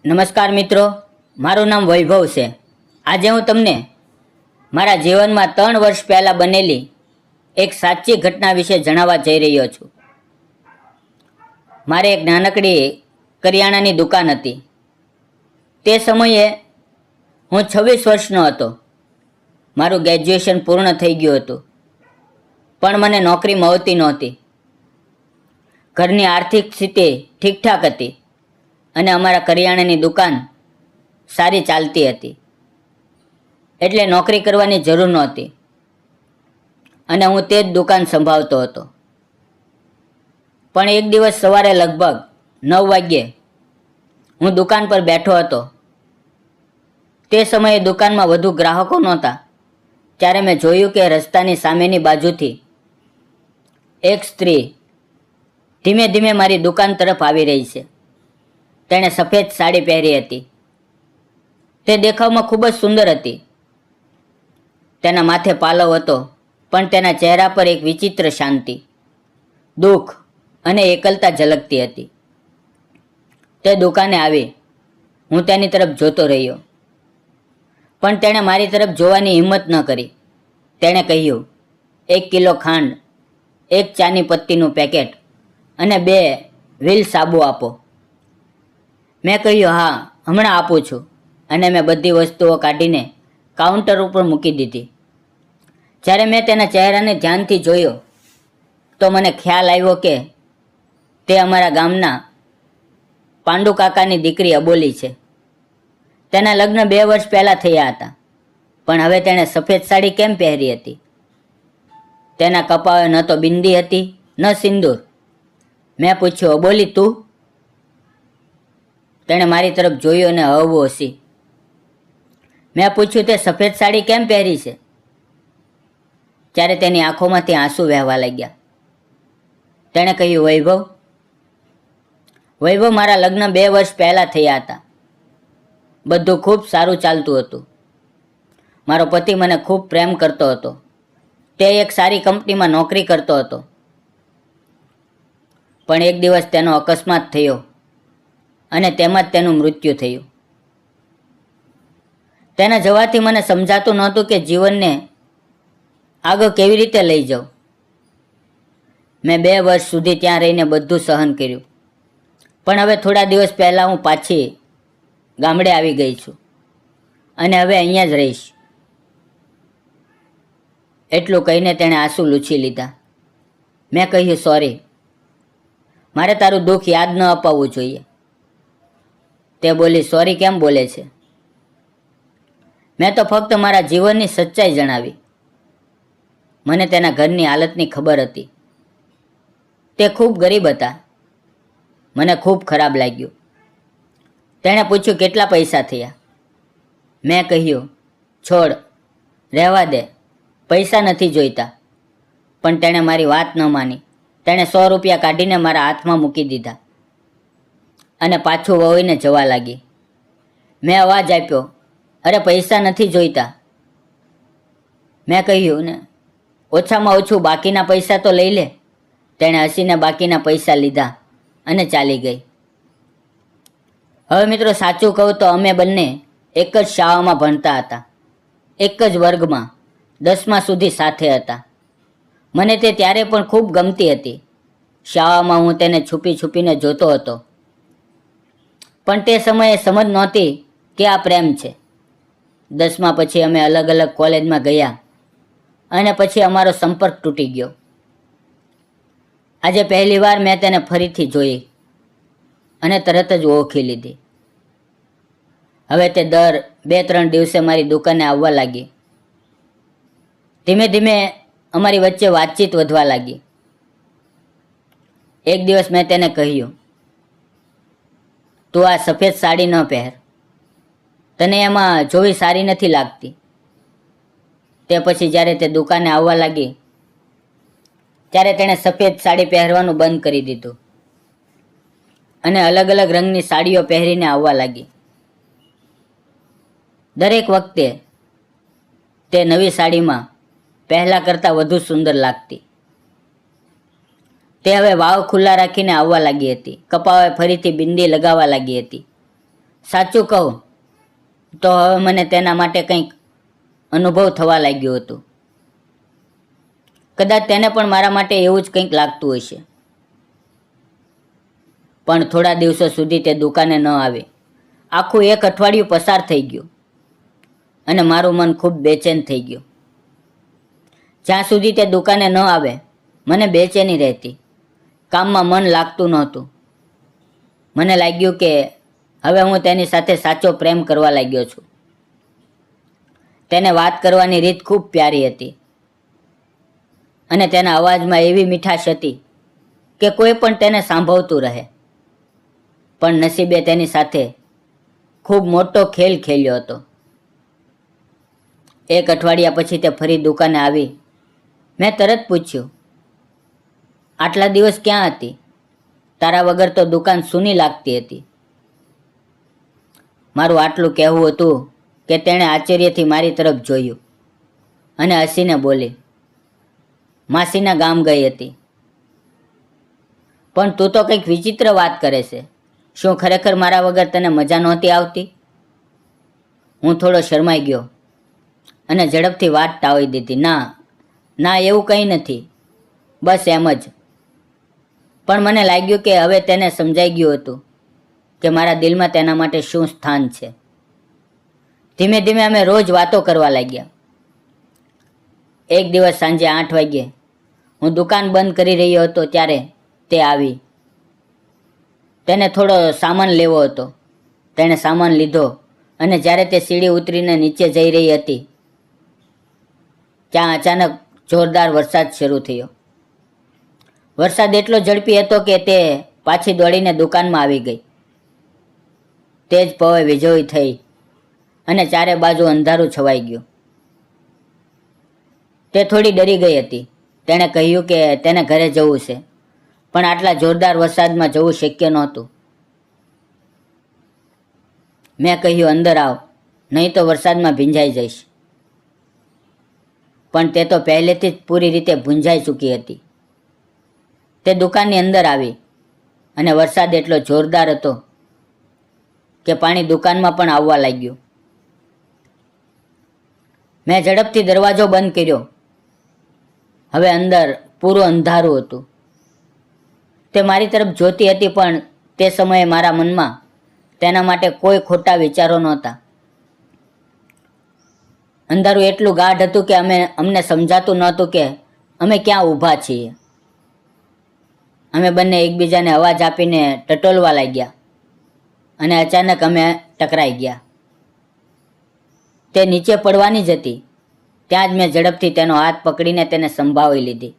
નમસ્કાર મિત્રો, મારું નામ વૈભવ છે. આજે હું તમને મારા જીવનમાં 3 વર્ષ પહેલાં બનેલી એક સાચી ઘટના વિશે જણાવવા જઈ રહ્યો છું. મારે એક નાનકડી કરિયાણાની દુકાન હતી. તે સમયે હું 26 વર્ષનો હતો. મારું ગ્રેજ્યુએશન પૂર્ણ થઈ ગયું હતું, પણ મને નોકરી મળતી નહોતી. ઘરની આર્થિક સ્થિતિ ઠીકઠાક હતી અને અમારા કરિયાણાની દુકાન સારી ચાલતી હતી, એટલે નોકરી કરવાની જરૂર નહોતી અને હું તે જ દુકાન સંભાળતો હતો. પણ એક દિવસ સવારે લગભગ 9 વાગ્યે હું દુકાન પર બેઠો હતો. તે સમયે દુકાનમાં વધુ ગ્રાહકો નહોતા. ત્યારે મેં જોયું કે રસ્તાની સામેની બાજુથી એક સ્ત્રી ધીમે ધીમે મારી દુકાન તરફ આવી રહી છે. તેણે સફેદ સાડી પહેરી હતી. તે દેખાવમાં ખૂબ જ સુંદર હતી. તેના માથે પાલવ હતો, પણ તેના ચહેરા પર એક વિચિત્ર શાંતિ, દુઃખ અને એકલતા ઝલકતી હતી. તે દુકાને આવી. હું તેની તરફ જોતો રહ્યો, પણ તેણે મારી તરફ જોવાની હિંમત ન કરી. તેણે કહ્યું, 1 કિલો ખાંડ, 1 ચાની પત્તીનું પેકેટ અને 2 વ્હીલ સાબુ આપો. મેં કહ્યું, હા, હમણાં આપું છું, અને મેં બધી વસ્તુઓ કાઢીને કાઉન્ટર ઉપર મૂકી દીધી. જ્યારે મેં તેના ચહેરાને ધ્યાનથી જોયો તો મને ખ્યાલ આવ્યો કે તે અમારા ગામના પાંડુ કાકાની દીકરી અબોલી છે. તેના લગ્ન 2 વર્ષ પહેલાં થયા હતા, પણ હવે તેણે સફેદ સાડી કેમ પહેરી હતી? તેના કપાળે ન તો બિંદી હતી, ન સિંદૂર. મેં પૂછ્યું, અબોલી, તું? તેણે મારી તરફ જોયું અને હળવું હસી. મેં પૂછ્યું, તે સફેદ સાડી કેમ પહેરી છે? ત્યારે તેની આંખોમાંથી આંસુ વહેવા લાગ્યા. તેણે કહ્યું, વૈભવ, મારા લગ્ન 2 વર્ષ પહેલાં થયા હતા. બધું ખૂબ સારું ચાલતું હતું. મારો પતિ મને ખૂબ પ્રેમ કરતો હતો. તે એક સારી કંપનીમાં નોકરી કરતો હતો. પણ એક દિવસ તેનો અકસ્માત થયો અને તેમાં જ તેનું મૃત્યુ થયું. તેના જવાથી મને સમજાતું નહોતું કે જીવનને આગળ કેવી રીતે લઈ જાઉં. મેં 2 વર્ષ સુધી ત્યાં રહીને બધું સહન કર્યું, પણ હવે થોડા દિવસ પહેલાં હું પાછી ગામડે આવી ગઈ છું અને હવે અહીંયા જ રહીશ. એટલું કહીને તેણે આંસુ લૂછી લીધા. મેં કહ્યું, સોરી, મારે તારું દુઃખ યાદ ન અપાવવું જોઈએ. તે બોલી, સોરી કેમ બોલે છે? મેં તો ફક્ત મારા જીવનની સચ્ચાઈ જણાવી. મને તેના ઘરની હાલતની ખબર હતી. તે ખૂબ ગરીબ હતા. મને ખૂબ ખરાબ લાગ્યું. તેણે પૂછ્યું, કેટલા પૈસા થયા? મેં કહ્યું, છોડ, રહેવા દે, પૈસા નથી જોઈતા. પણ તેણે મારી વાત ન માની. તેણે 100 રૂપિયા કાઢીને મારા હાથમાં મૂકી દીધા અને પાછું વળીને જવા લાગી. મેં અવાજ આપ્યો, અરે, પૈસા નથી જોઈતા. મેં કહ્યું ને, ઓછામાં ઓછું બાકીના પૈસા તો લઈ લે. તેણે હસીને બાકીના પૈસા લીધા અને ચાલી ગઈ. હવે મિત્રો, સાચું કહું તો અમે બંને એક જ શાળામાં ભણતા હતા, એક જ વર્ગમાં 10મા સુધી સાથે હતા. મને તે ત્યારે પણ ખૂબ ગમતી હતી. શાળામાં હું તેને છુપી છુપીને જોતો હતો, પણ તે સમયે સમજ નહોતી કે આ પ્રેમ છે. 10મા પછી અમે અલગ અલગ કોલેજમાં ગયા અને પછી અમારો સંપર્ક તૂટી ગયો. આજે પહેલીવાર મેં તેને ફરીથી જોઈ અને તરત જ ઓળખી લીધી. હવે તે દર 2-3 દિવસે મારી દુકાને આવવા લાગી. ધીમે ધીમે અમારી વચ્ચે વાતચીત વધવા લાગી. એક દિવસ મેં તેને કહ્યું, તું આ સફેદ સાડી ન પહેર, તને એમાં જોવી સારી નથી લાગતી. તે પછી જ્યારે તે દુકાને આવવા લાગી ત્યારે તેણે સફેદ સાડી પહેરવાનું બંધ કરી દીધું અને અલગ અલગ રંગની સાડીઓ પહેરીને આવવા લાગી. દરેક વખતે તે નવી સાડીમાં પહેલાં કરતાં વધુ સુંદર લાગતી. તે હવે વાવ ખુલ્લા રાખીને આવવા લાગી હતી. કપાળે ફરીથી બિંદી લગાવવા લાગી હતી. સાચું કહું તો હવે મને તેના માટે કંઈક અનુભવ થવા લાગ્યું હતું. કદાચ તેને પણ મારા માટે એવું જ કંઈક લાગતું હશે. પણ થોડા દિવસો સુધી તે દુકાને ન આવે. આખું એક અઠવાડિયું પસાર થઈ ગયું અને મારું મન ખૂબ બેચેન થઈ ગયું. જ્યાં સુધી તે દુકાને ન આવે મને બેચેની રહેતી. કામમાં મન લાગતું નહોતું. મને લાગ્યું કે હવે હું તેની સાથે સાચો પ્રેમ કરવા લાગ્યો છું. તેને વાત કરવાની રીત ખૂબ પ્યારી હતી અને તેના અવાજમાં એવી મીઠાશ હતી કે કોઈ પણ તેને સાંભળતું રહે. પણ નસીબે તેની સાથે ખૂબ મોટો ખેલ ખેલ્યો હતો. એક અઠવાડિયા પછી તે ફરી દુકાને આવી. મેં તરત પૂછ્યું, આટલા દિવસ ક્યાં હતી? તારા વગર તો દુકાન સૂની લાગતી હતી. મારું આટલું કહેવું હતું કે તેણે આશ્ચર્યથી મારી તરફ જોયું અને હસીને બોલી, માસીના ગામ ગઈ હતી. પણ તું તો કંઈક વિચિત્ર વાત કરે છે. શું ખરેખર મારા વગર તને મજા નહોતી આવતી? હું થોડો શરમાઈ ગયો અને ઝડપથી વાત ટાળી દીધી. ના એવું કંઈ નથી, બસ એમ જ. પણ મને લાગ્યું કે હવે તેને સમજાઈ ગયું હતું કે મારા દિલમાં તેના માટે શું સ્થાન છે. ધીમે ધીમે અમે રોજ વાતો કરવા લાગ્યા. એક દિવસ સાંજે 8 વાગ્યે હું દુકાન બંધ કરી રહ્યો હતો ત્યારે તે આવી. તેને થોડો સામાન લેવો હતો. તેણે સામાન લીધો અને જ્યારે તે સીડી ઉતરીને નીચે જઈ રહી હતી ત્યાં અચાનક જોરદાર વરસાદ શરૂ થયો. વરસાદ એટલો ઝડપી હતો કે તે પાછી દોડીને દુકાનમાં આવી ગઈ. તે જ પવે વીજળી થઈ અને ચારે બાજુ અંધારું છવાઈ ગયું. તે થોડી ડરી ગઈ હતી. તેણે કહ્યું કે તેને ઘરે જવું છે, પણ આટલા જોરદાર વરસાદમાં જવું શક્ય નહોતું. મેં કહ્યું, અંદર આવ, નહીં તો વરસાદમાં ભીંજાઈ જઈશ. પણ તે તો પહેલેથી જ પૂરી રીતે ભૂંજાઈ ચૂકી હતી. તે દુકાનની અંદર આવી અને વરસાદ એટલો જોરદાર હતો કે પાણી દુકાનમાં પણ આવવા લાગ્યું. મેં ઝડપથી દરવાજો બંધ કર્યો. હવે અંદર પૂરું અંધારું હતું. તે મારી તરફ જોતી હતી, પણ તે સમયે મારા મનમાં તેના માટે કોઈ ખોટા વિચારો નહોતા. અંધારું એટલું ગાઢ હતું કે અમને સમજાતું નહોતું કે અમે ક્યાં ઊભા છીએ. અમે બંને એકબીજાને અવાજ આપીને ટટોલવા લાગ્યા અને અચાનક અમે ટકરાઈ ગયા. તે નીચે પડવાની જ હતી. ત્યાં જ મેં ઝડપથી તેનો હાથ પકડીને તેને સંભાળી લીધી.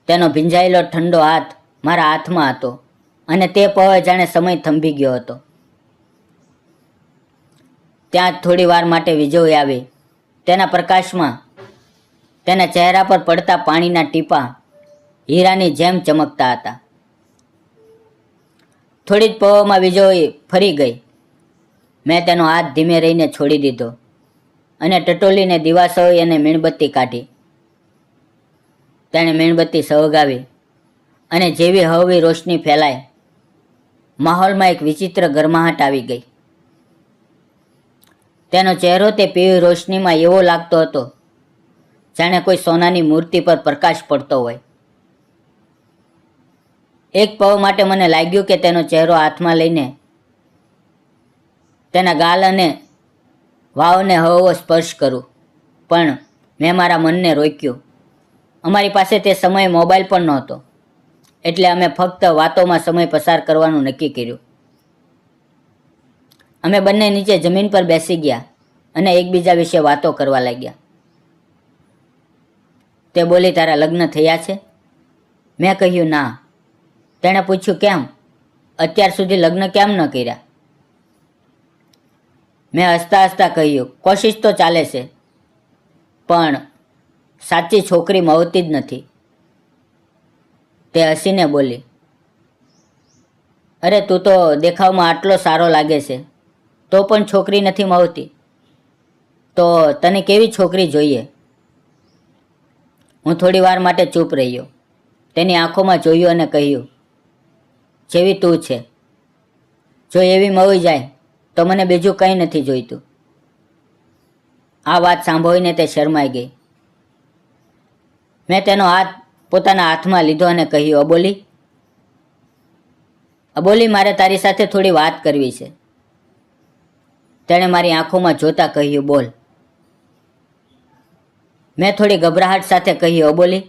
તેનો ભીંજાયેલો ઠંડો હાથ મારા હાથમાં હતો અને તે પવે જાણે સમય થંભી ગયો હતો. ત્યાં જ થોડી વાર માટે વીજળી આવી. તેના પ્રકાશમાં તેના ચહેરા પર પડતા પાણીના ટીપાં હીરાની જેમ ચમકતા હતા. થોડી જ પવનમાં વીજળી ફરી ગઈ. મેં તેનો હાથ ધીમે રહીને છોડી દીધો અને ટટોલીને દિવાસળી અને મીણબત્તી કાઢી. તેણે મીણબત્તી સળગાવી અને જેવી હળવી રોશની ફેલાઈ, માહોલમાં એક વિચિત્ર ગરમાહટ આવી ગઈ. તેનો ચહેરો તે પીળી રોશનીમાં એવો લાગતો હતો જાણે કોઈ સોનાની મૂર્તિ પર પ્રકાશ પડતો હોય. એક પળ માટે મને લાગ્યું કે તેનો ચહેરો હાથમાં લઈને તેના ગાલ અને વાવને હળવો સ્પર્શ કરું, પણ મેં મારા મનને રોક્યું. અમારી પાસે તે સમયે મોબાઈલ પણ નહોતો, એટલે અમે ફક્ત વાતોમાં સમય પસાર કરવાનું નક્કી કર્યું. અમે બંને નીચે જમીન પર બેસી ગયા અને એકબીજા વિશે વાતો કરવા લાગ્યા. તે બોલી, તારા લગ્ન થયા છે? મેં કહ્યું, ના. તેણે પૂછ્યું, કેમ? અત્યાર સુધી લગ્ન કેમ ન કર્યા? મેં હસતા હસતા કહ્યું, કોશિશ તો ચાલે છે, પણ સાચી છોકરી મળતી જ નથી. તે હસીને બોલી, અરે તું તો દેખાવમાં આટલો સારો લાગે છે, તો પણ છોકરી નથી મળતી. તો તને કેવી છોકરી જોઈએ? હું થોડી વાર માટે ચૂપ રહ્યો. તેની આંખોમાં જોયું અને કહ્યું, જેવી તું છે. જો એવી મળી જાય તો મને બીજું કંઈ નથી જોઈતું. આ વાત સાંભળીને તે શરમાઈ ગઈ. મેં તેનો હાથ પોતાના હાથમાં લીધો અને કહ્યું, અબોલી, અબોલી, મારે તારી સાથે થોડી વાત કરવી છે. તેણે મારી આંખોમાં જોતા કહ્યું, બોલ. મેં થોડી ગભરાહટ સાથે કહ્યું, અબોલી,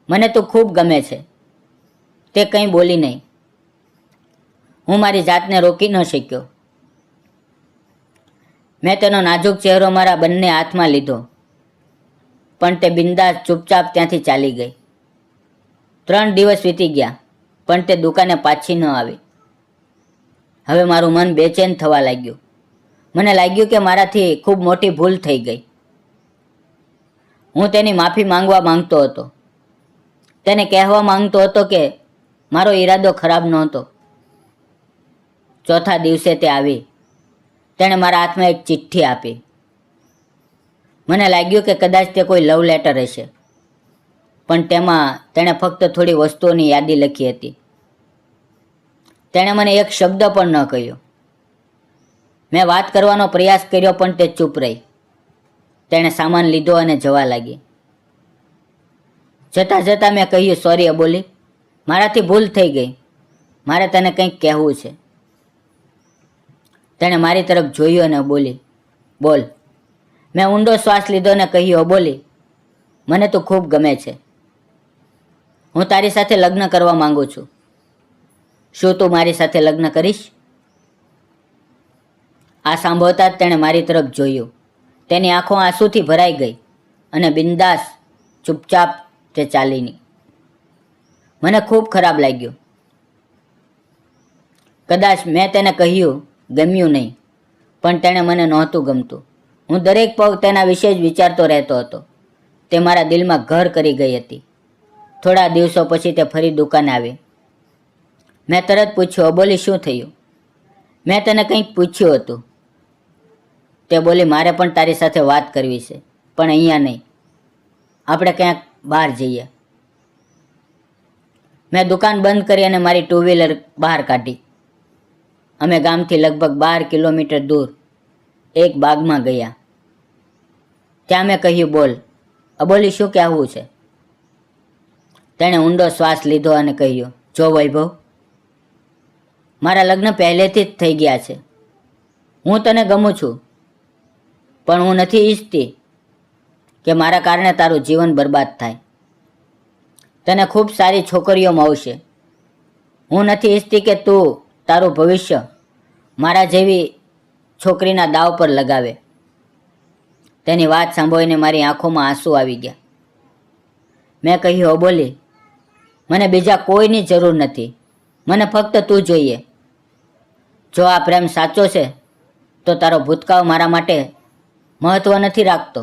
મને તું ખૂબ ગમે છે. તે કંઈ બોલી નહીં. હું મારી જાતને રોકી ન શક્યો. મેં તેનો નાજુક ચહેરો મારા બંને હાથમાં લીધો, પણ તે બિંદાસ ચૂપચાપ ત્યાંથી ચાલી ગઈ. 3 દિવસ વીતી ગયા, પણ તે દુકાને પાછી ન આવી. હવે મારું મન બેચેન થવા લાગ્યું. મને લાગ્યું કે મારાથી ખૂબ મોટી ભૂલ થઈ ગઈ. હું તેની માફી માંગવા માંગતો હતો. તેને કહેવા માંગતો હતો કે મારો ઈરાદો ખરાબ નહોતો. ચોથા દિવસે તે આવી. તેણે મારા હાથમાં એક ચિઠ્ઠી આપી. મને લાગ્યું કે કદાચ તે કોઈ લવ લેટર હશે, પણ તેમાં તેણે ફક્ત થોડી વસ્તુઓની યાદી લખી હતી. તેણે મને એક શબ્દ પણ ન કહ્યો. મેં વાત કરવાનો પ્રયાસ કર્યો, પણ તે ચૂપ રહી. તેણે સામાન લીધો અને જવા લાગી. જતાં જતાં મેં કહ્યું, સોરી અબોલી, મારાથી ભૂલ થઈ ગઈ. મારે તને કંઈક કહેવું છે. તેણે મારી તરફ જોયું અને બોલી, બોલ. મેં ઊંડો શ્વાસ લીધો અને કહ્યું, અબોલી, મને તું ખૂબ ગમે છે. હું તારી સાથે લગ્ન કરવા માંગુ છું. શું તું મારી સાથે લગ્ન કરીશ? આ સાંભળતા જ તેણે મારી તરફ જોયું. તેની આંખો આંસુથી ભરાઈ ગઈ અને બિંદાસ ચૂપચાપ તે ચાલીની. મને ખૂબ ખરાબ લાગ્યું. કદાચ મેં તેને કહ્યું ગમ્યું નહીં, પણ તેણે મને નહોતું ગમતું. હું દરેક પગ તેના વિશે જ વિચારતો રહેતો હતો. તે મારા દિલમાં ઘર કરી ગઈ હતી. થોડા દિવસો પછી તે ફરી દુકાને આવી. મેં તરત પૂછ્યું, અબોલી, શું થયું? મેં તને કંઈક પૂછ્યું હતું. તે બોલી, મારે પણ તારી સાથે વાત કરવી છે, પણ અહીંયા નહીં. આપણે ક્યાંક બહાર જઈએ. મેં દુકાન બંધ કરી અને મારી 2 વ્હીલર બહાર કાઢી. અમે ગામથી લગભગ 12 કિલોમીટર દૂર એક બાગમાં ગયા. ત્યાં મેં કહ્યું, બોલ અબોલી, શું કહેવું છે? તેણે ઊંડો શ્વાસ લીધો અને કહ્યું, જો વૈભવ, મારા લગ્ન પહેલેથી જ થઈ ગયા છે. હું તને ગમું છું, પણ હું નથી ઈચ્છતી કે મારા કારણે તારું જીવન બરબાદ થાય. તને ખૂબ સારી છોકરીઓ મળશે. હું નથી ઈચ્છતી કે તું તારું ભવિષ્ય મારા જેવી છોકરીના દાવ પર લગાવે. તેની વાત સાંભળીને મારી આંખોમાં આંસુ આવી ગયા. મેં કહ્યું, અબોલી, મને બીજા કોઈની જરૂર નથી. મને ફક્ત તું જોઈએ. જો આ પ્રેમ સાચો છે તો તારો ભૂતકાળ મારા માટે મહત્વ નથી રાખતો.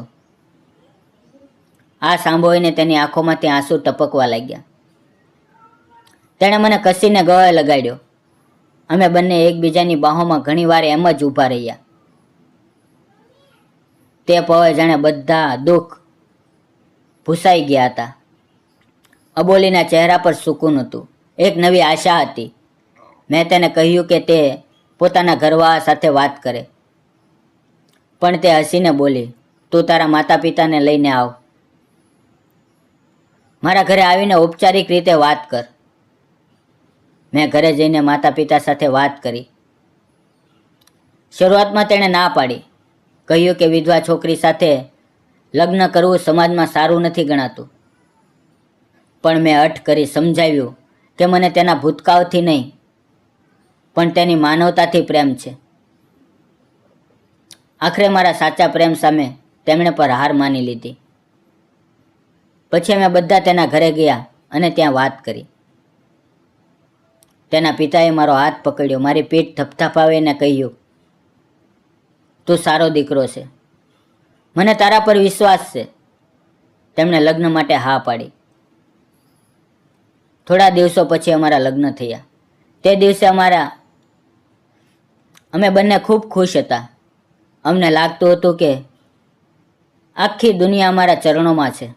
આ સાંભળીને તેની આંખોમાંથી આંસુ ટપકવા લાગ્યા. તેણે મને કસીને ગળે લગાડ્યો. અમે બંને એકબીજાની બાહોમાં ઘણીવાર એમ જ ઊભા રહ્યા. તે પવે જાણે બધા દુઃખ ભૂસાઈ ગયા હતા. અબોલીના ચહેરા પર સુકૂન હતું. એક નવી આશા હતી. મેં તેને કહ્યું કે તે પોતાના ઘરવાળા સાથે વાત કરે, પણ તે હસીને બોલી, તું તારા માતા પિતાને લઈને આવ. મારા ઘરે આવીને ઔપચારિક રીતે વાત કર. મેં ઘરે જઈને માતા પિતા સાથે વાત કરી. શરૂઆતમાં તેણે ના પાડી. કહ્યું કે વિધવા છોકરી સાથે લગ્ન કરવું સમાજમાં સારું નથી ગણાતું. પણ મેં હઠ કરી સમજાવ્યું કે મને તેના ભૂતકાળથી નહીં, પણ તેની માનવતાથી પ્રેમ છે. આખરે મારા સાચા પ્રેમ સામે તેમણે પર હાર માની લીધી. પછી અમે બધા તેના ઘરે ગયા અને ત્યાં વાત કરી. તેના પિતાએ મારો હાથ પકડ્યો, મારી પીઠ થપથપાવીને કહ્યું, તું સારો દીકરો છે. મને તારા પર વિશ્વાસ છે. તેમણે લગ્ન માટે હા પાડી. થોડા દિવસો પછી અમારા લગ્ન થયા. તે દિવસે અમે બંને ખૂબ ખુશ હતા. અમને લાગતું હતું કે આખી દુનિયા અમારા ચરણોમાં છે.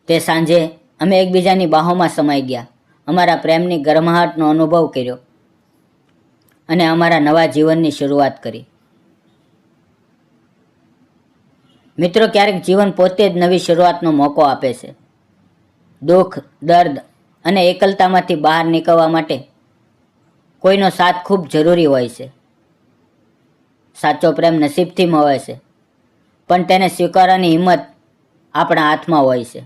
તે સાંજે અમે એકબીજાની બાહોમાં સમાઈ ગયા. અમારા પ્રેમની ગરમાહટનો અનુભવ કર્યો અને અમારા નવા જીવનની શરૂઆત કરી. મિત્રો, ક્યારેક જીવન પોતે જ નવી શરૂઆતનો મોકો આપે છે. દુઃખ, દર્દ અને એકલતામાંથી બહાર નીકળવા માટે કોઈનો સાથ ખૂબ જરૂરી હોય છે. સાચો પ્રેમ નસીબથી મળે છે, પણ તેને સ્વીકારવાની હિંમત આપણા હાથમાં હોય છે.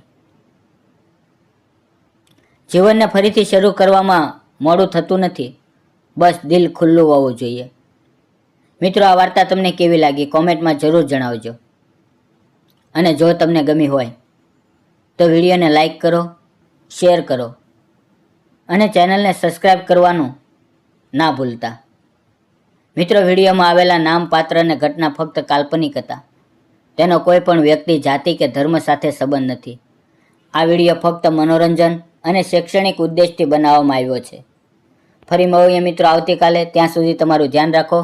જીવનને ફરીથી શરૂ કરવામાં મોડું થતું નથી, બસ દિલ ખુલ્લું હોવું જોઈએ. મિત્રો, આ વાર્તા તમને કેવી લાગી કોમેન્ટમાં જરૂર જણાવજો. અને જો તમને ગમી હોય તો વિડીયોને લાઈક કરો, શેર કરો અને ચેનલને સબસ્ક્રાઈબ કરવાનું ના ભૂલતા. મિત્રો, વિડીયોમાં આવેલા નામ, પાત્ર અને ઘટના ફક્ત કાલ્પનિક હતા. તેનો કોઈ પણ વ્યક્તિ, જાતિ કે ધર્મ સાથે સંબંધ નથી. આ વિડીયો ફક્ત મનોરંજન અને શૈક્ષણિક ઉદ્દેશથી બનાવવામાં આવ્યો છે. ફરી મળીએ મિત્રો આવતીકાલે. ત્યાં સુધી તમારું ધ્યાન રાખો.